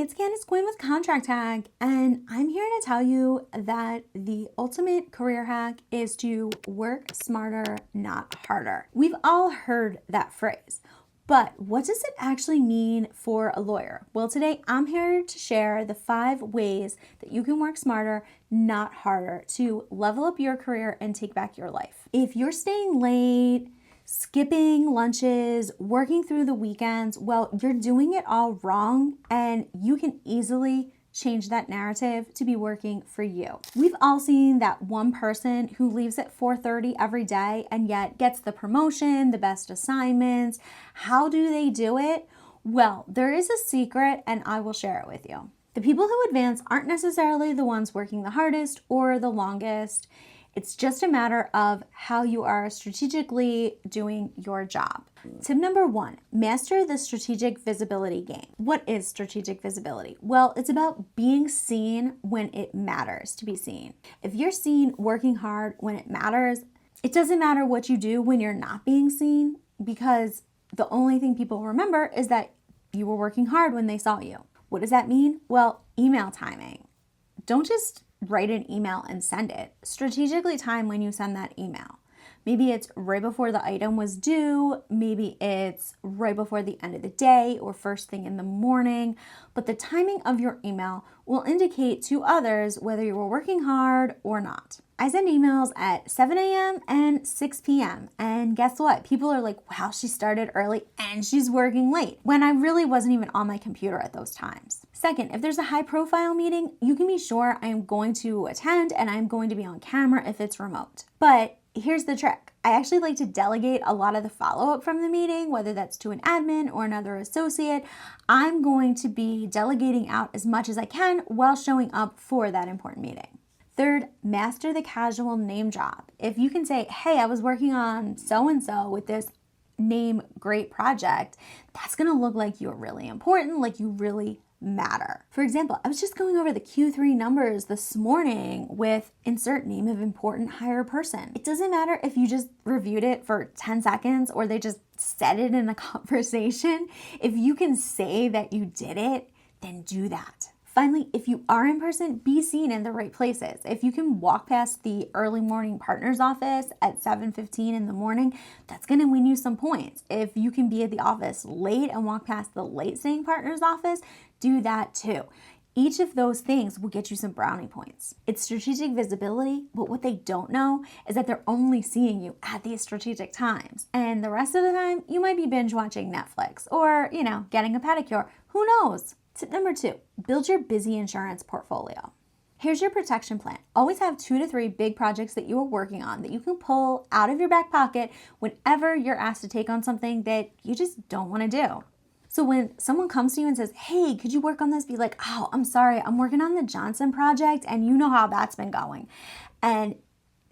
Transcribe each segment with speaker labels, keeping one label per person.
Speaker 1: It's Candice Quinn with Contract Hack, and I'm here to tell you that the ultimate career hack is to work smarter, not harder. We've all heard that phrase, but what does it actually mean for a lawyer? Well, today I'm here to share the 5 ways that you can work smarter, not harder, to level up your career and take back your life. If you're staying late, skipping lunches, working through the weekends, well, you're doing it all wrong, and you can easily change that narrative to be working for you. We've all seen that one person who leaves at 4:30 every day and yet gets the promotion, the best assignments. How do they do it? Well, there is a secret, and I will share it with you. The people who advance aren't necessarily the ones working the hardest or the longest. It's just a matter of how you are strategically doing your job. Tip number 1, master the strategic visibility game. What is strategic visibility? Well, it's about being seen when it matters to be seen. If you're seen working hard when it matters, it doesn't matter what you do when you're not being seen, because the only thing people remember is that you were working hard when they saw you. What does that mean? Well, email timing. Don't just write an email and send it. Strategically time when you send that email. Maybe it's right before the item was due, maybe it's right before the end of the day or first thing in the morning, but the timing of your email will indicate to others whether you were working hard or not. I send emails at 7 a.m. and 6 p.m. and guess what? People are like, wow, she started early and she's working late, when I really wasn't even on my computer at those times. Second, if there's a high profile meeting, you can be sure I am going to attend and I'm going to be on camera if it's remote. But here's the trick. I actually like to delegate a lot of the follow-up from the meeting, whether that's to an admin or another associate. I'm going to be delegating out as much as I can while showing up for that important meeting. Third, master the casual name drop. If you can say, hey, I was working on so-and-so with this name great project, that's going to look like you're really important, like you really matter. For example, I was just going over the Q3 numbers this morning with insert name of important hire person. It doesn't matter if you just reviewed it for 10 seconds or they just said it in a conversation. If you can say that you did it, then do that. Finally, if you are in person, be seen in the right places. If you can walk past the early morning partner's office at 7:15 in the morning, that's going to win you some points. If you can be at the office late and walk past the late staying partner's office, do that too. Each of those things will get you some brownie points. It's strategic visibility, but what they don't know is that they're only seeing you at these strategic times. And the rest of the time, you might be binge watching Netflix or, getting a pedicure. Who knows? Tip number 2, build your busy insurance portfolio. Here's your protection plan. Always have 2 to 3 big projects that you are working on that you can pull out of your back pocket whenever you're asked to take on something that you just don't want to do. So when someone comes to you and says, hey, could you work on this? Be like, oh, I'm sorry, I'm working on the Johnson project and you know how that's been going. And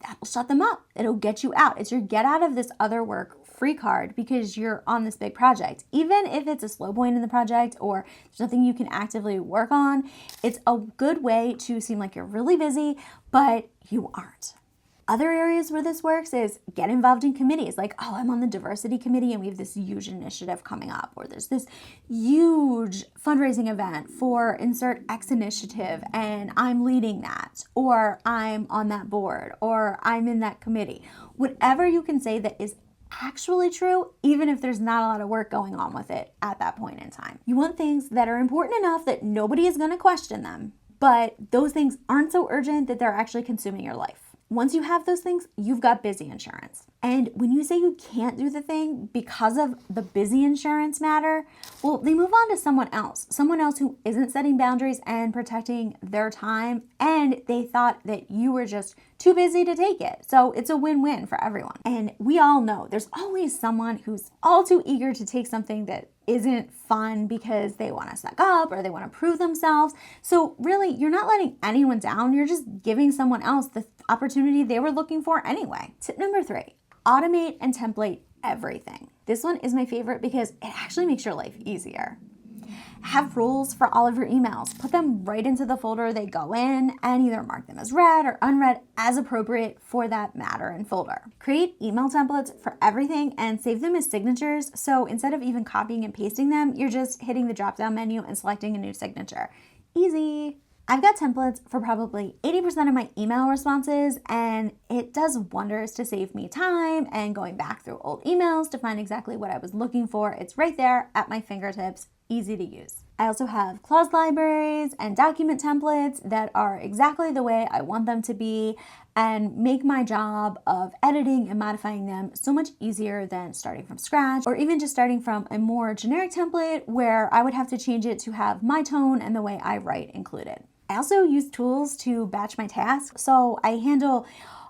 Speaker 1: that will shut them up. It'll get you out. It's your get out of this other work free card because you're on this big project. Even if it's a slow point in the project or there's nothing you can actively work on, it's a good way to seem like you're really busy, but you aren't. Other areas where this works is get involved in committees. Like, oh, I'm on the diversity committee and we have this huge initiative coming up, or there's this huge fundraising event for insert X initiative and I'm leading that, or I'm on that board, or I'm in that committee. Whatever you can say that is actually true, even if there's not a lot of work going on with it at that point in time. You want things that are important enough that nobody is going to question them, but those things aren't so urgent that they're actually consuming your life. Once you have those things, you've got busy insurance. And when you say you can't do the thing because of the busy insurance matter, well, they move on to someone else who isn't setting boundaries and protecting their time, and they thought that you were just too busy to take it. So it's a win-win for everyone. And we all know there's always someone who's all too eager to take something that isn't fun because they want to suck up or they want to prove themselves. So really, you're not letting anyone down. You're just giving someone else the opportunity they were looking for anyway. Tip number 3, automate and template everything. This one is my favorite because it actually makes your life easier. Have rules for all of your emails. Put them right into the folder they go in and either mark them as read or unread as appropriate for that matter and folder. Create email templates for everything and save them as signatures. So instead of even copying and pasting them, you're just hitting the drop-down menu and selecting a new signature. Easy. I've got templates for probably 80% of my email responses, and it does wonders to save me time and going back through old emails to find exactly what I was looking for. It's right there at my fingertips, easy to use. I also have clause libraries and document templates that are exactly the way I want them to be and make my job of editing and modifying them so much easier than starting from scratch, or even just starting from a more generic template where I would have to change it to have my tone and the way I write included. I also use tools to batch my tasks, so I handle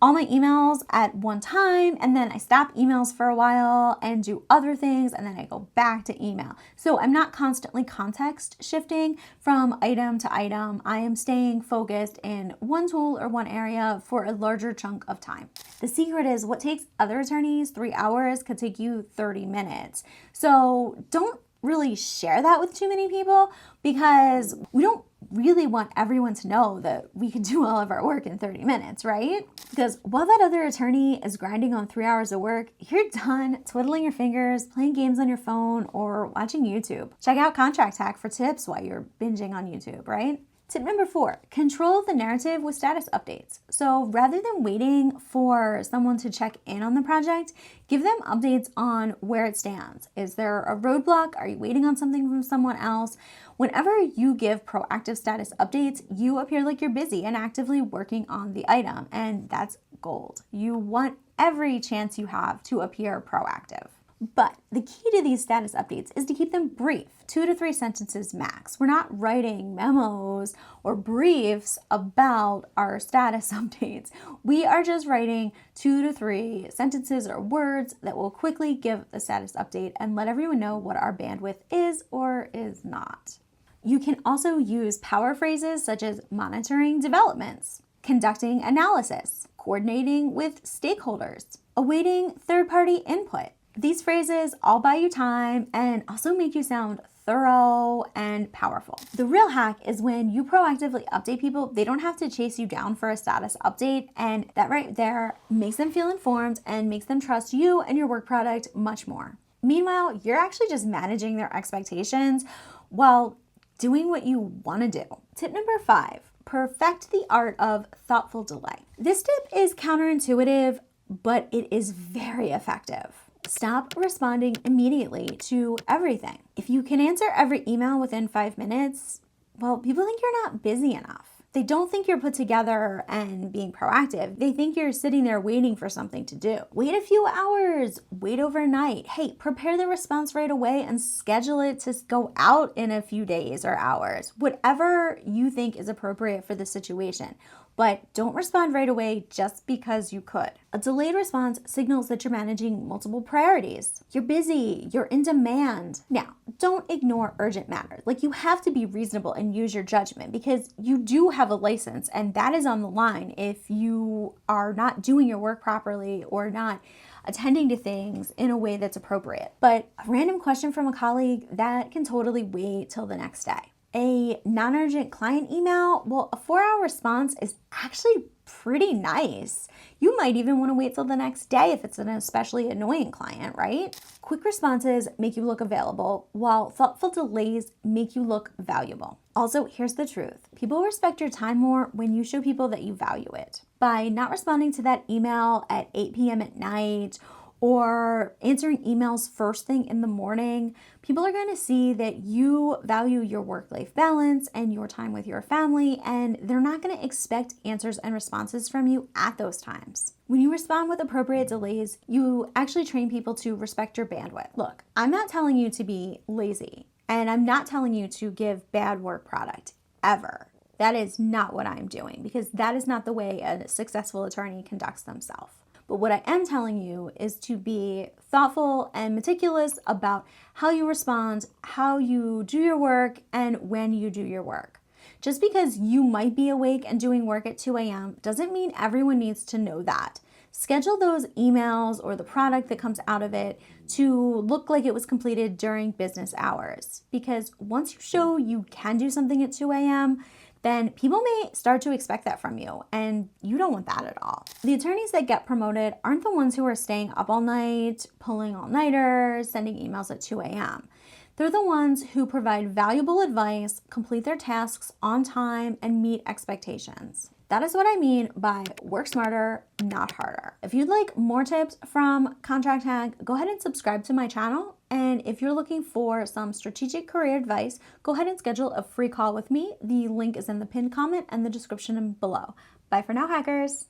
Speaker 1: all my emails at one time, and then I stop emails for a while and do other things, and then I go back to email. So I'm not constantly context shifting from item to item. I am staying focused in one tool or one area for a larger chunk of time. The secret is what takes other attorneys 3 hours could take you 30 minutes. So don't really share that with too many people, because we don't really want everyone to know that we can do all of our work in 30 minutes, right? Because while that other attorney is grinding on 3 hours of work, you're done twiddling your fingers, playing games on your phone, or watching YouTube. Check out Contract Hack for tips while you're binging on YouTube, right? Tip number 4, control the narrative with status updates. So rather than waiting for someone to check in on the project, give them updates on where it stands. Is there a roadblock? Are you waiting on something from someone else? Whenever you give proactive status updates, you appear like you're busy and actively working on the item, and that's gold. You want every chance you have to appear proactive. But the key to these status updates is to keep them brief, 2 to 3 sentences max. We're not writing memos or briefs about our status updates. We are just writing 2 to 3 sentences or words that will quickly give the status update and let everyone know what our bandwidth is or is not. You can also use power phrases such as monitoring developments, conducting analysis, coordinating with stakeholders, awaiting third-party input. These phrases all buy you time and also make you sound thorough and powerful. The real hack is when you proactively update people, they don't have to chase you down for a status update, and that right there makes them feel informed and makes them trust you and your work product much more. Meanwhile, you're actually just managing their expectations while doing what you want to do. Tip number 5, perfect the art of thoughtful delay. This tip is counterintuitive, but it is very effective. Stop responding immediately to everything. If you can answer every email within 5 minutes, well, people think you're not busy enough. They don't think you're put together and being proactive. They think you're sitting there waiting for something to do. Wait a few hours, wait overnight. Hey, prepare the response right away and schedule it to go out in a few days or hours. Whatever you think is appropriate for the situation. But don't respond right away just because you could. A delayed response signals that you're managing multiple priorities. You're busy, you're in demand. Now, don't ignore urgent matters. Like, you have to be reasonable and use your judgment, because you do have a license and that is on the line if you are not doing your work properly or not attending to things in a way that's appropriate. But a random question from a colleague, that can totally wait till the next day. A non-urgent client email, well, a 4-hour response is actually pretty nice. You might even want to wait till the next day if it's an especially annoying client, right? Quick responses make you look available, while thoughtful delays make you look valuable. Also, here's the truth. People respect your time more when you show people that you value it. By not responding to that email at 8 p.m. at night or answering emails first thing in the morning, people are going to see that you value your work-life balance and your time with your family, and they're not going to expect answers and responses from you at those times. When you respond with appropriate delays, you actually train people to respect your bandwidth. Look, I'm not telling you to be lazy, and I'm not telling you to give bad work product, ever. That is not what I'm doing, because that is not the way a successful attorney conducts themselves. But what I am telling you is to be thoughtful and meticulous about how you respond, how you do your work, and when you do your work. Just because you might be awake and doing work at 2 a.m. doesn't mean everyone needs to know that. schedule those emails or the product that comes out of it to look like it was completed during business hours. Because once you show you can do something at 2 a.m., then people may start to expect that from you, and you don't want that at all. The attorneys that get promoted aren't the ones who are staying up all night, pulling all-nighters, sending emails at 2 a.m. They're the ones who provide valuable advice, complete their tasks on time, and meet expectations. That is what I mean by work smarter, not harder. If you'd like more tips from Contract Tag, go ahead and subscribe to my channel. And if you're looking for some strategic career advice, go ahead and schedule a free call with me. The link is in the pinned comment and the description below. Bye for now, hackers.